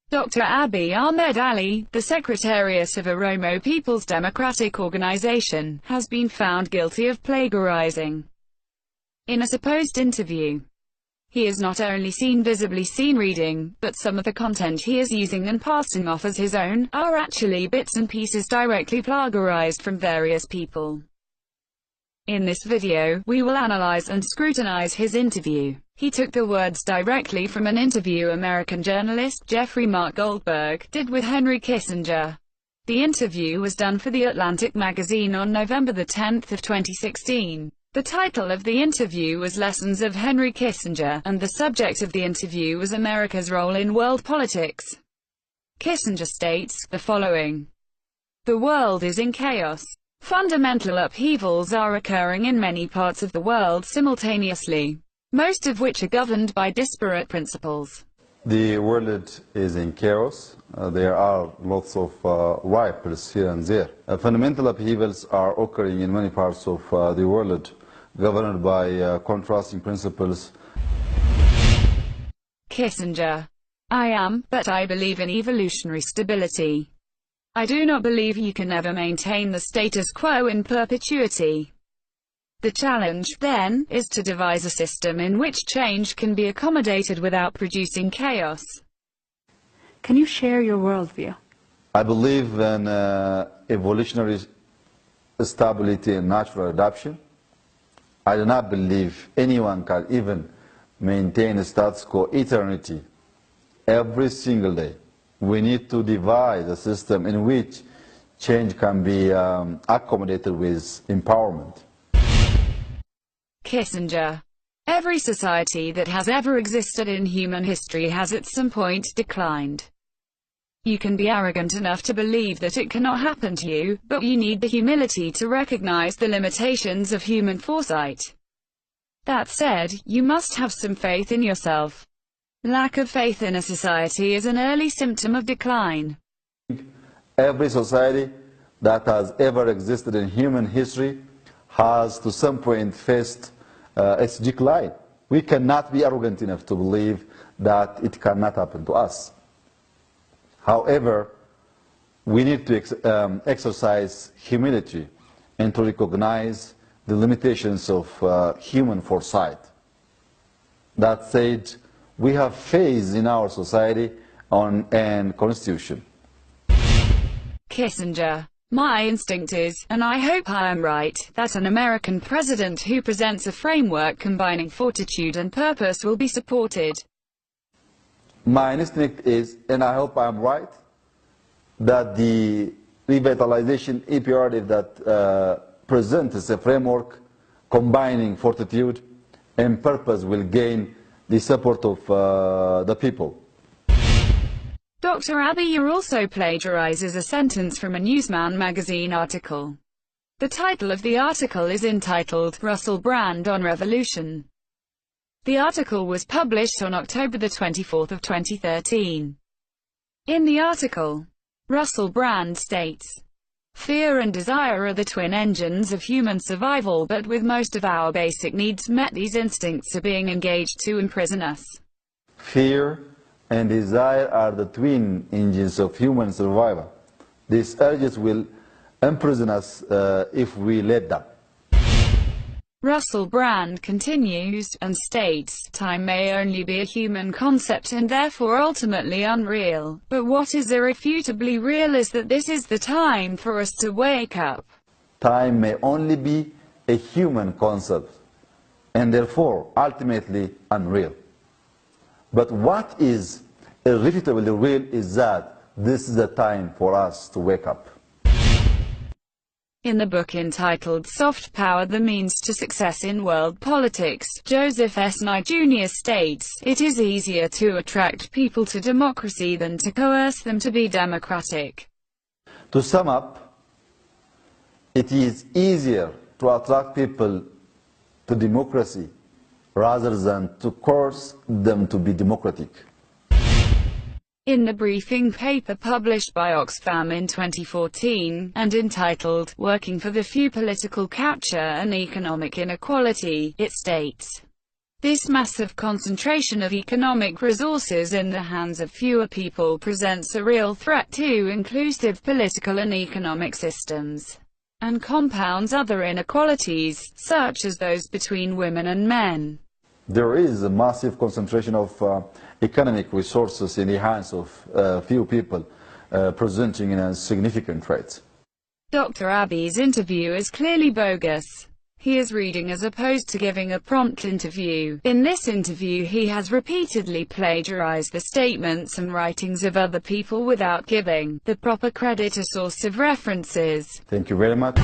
Dr. Abiy Ahmed Ali, the Secretariat of Oromo People's Democratic Organization, has been found guilty of plagiarizing in a supposed interview. He is not only visibly seen reading, but some of the content he is using and passing off as his own, are actually bits and pieces directly plagiarized from various people. In this video, we will analyze and scrutinize his interview. He took the words directly from an interview American journalist Jeffrey Mark Goldberg did with Henry Kissinger. The interview was done for The Atlantic magazine on November 10, 2016. The title of the interview was Lessons of Henry Kissinger, and the subject of the interview was America's role in world politics. Kissinger states the following: "The world is in chaos. Fundamental upheavals are occurring in many parts of the world simultaneously, most of which are governed by disparate principles." The world is in chaos. There are lots of ripples here and there. Fundamental upheavals are occurring in many parts of the world, governed by contrasting principles. Kissinger: "I am, but I believe in evolutionary stability. I do not believe you can ever maintain the status quo in perpetuity. The challenge, then, is to devise a system in which change can be accommodated without producing chaos." Can you share your worldview? I believe in evolutionary stability and natural adaptation. I do not believe anyone can even maintain a status quo eternity every single day. We need to devise a system in which change can be accommodated with empowerment. Kissinger: "Every society that has ever existed in human history has at some point declined. You can be arrogant enough to believe that it cannot happen to you, but you need the humility to recognize the limitations of human foresight. That said, you must have some faith in yourself. Lack of faith in a society is an early symptom of decline." Every society that has ever existed in human history has to some point faced its decline. We cannot be arrogant enough to believe that it cannot happen to us. However, we need to exercise humility and to recognize the limitations of human foresight. That said, we have faith in our society and constitution. Kissinger: "My instinct is, and I hope I am right, that an American president who presents a framework combining fortitude and purpose will be supported." My instinct is, and I hope I am right, that the revitalization imperative that presents a framework combining fortitude and purpose will gain the support of the people. Dr. Abiy also plagiarizes a sentence from a Newsman magazine article. The title of the article is entitled, "Russell Brand on Revolution." The article was published on October 24, 2013. In the article, Russell Brand states, "Fear and desire are the twin engines of human survival, but with most of our basic needs met, these instincts are being engaged to imprison us." Fear and desire are the twin engines of human survival. These urges will imprison us if we let them. Russell Brand continues, and states, "Time may only be a human concept and therefore ultimately unreal, but what is irrefutably real is that this is the time for us to wake up." Time may only be a human concept and therefore ultimately unreal. But what is irrefutably real is that this is the time for us to wake up. In the book entitled Soft Power: The Means to Success in World Politics, Joseph S. Nye Jr. states, "It is easier to attract people to democracy than to coerce them to be democratic." To sum up, it is easier to attract people to democracy rather than to coerce them to be democratic. In the briefing paper published by Oxfam in 2014, and entitled, "Working for the Few: Political Capture and Economic Inequality," it states, This massive concentration of economic resources in the hands of fewer people presents a real threat to inclusive political and economic systems, and compounds other inequalities, such as those between women and men. There is a massive concentration of economic resources in the hands of few people, presenting a significant threat. Dr. Abiy's interview is clearly bogus. He is reading as opposed to giving a prompt interview. In this interview he has repeatedly plagiarized the statements and writings of other people without giving the proper credit or source of references. Thank you very much.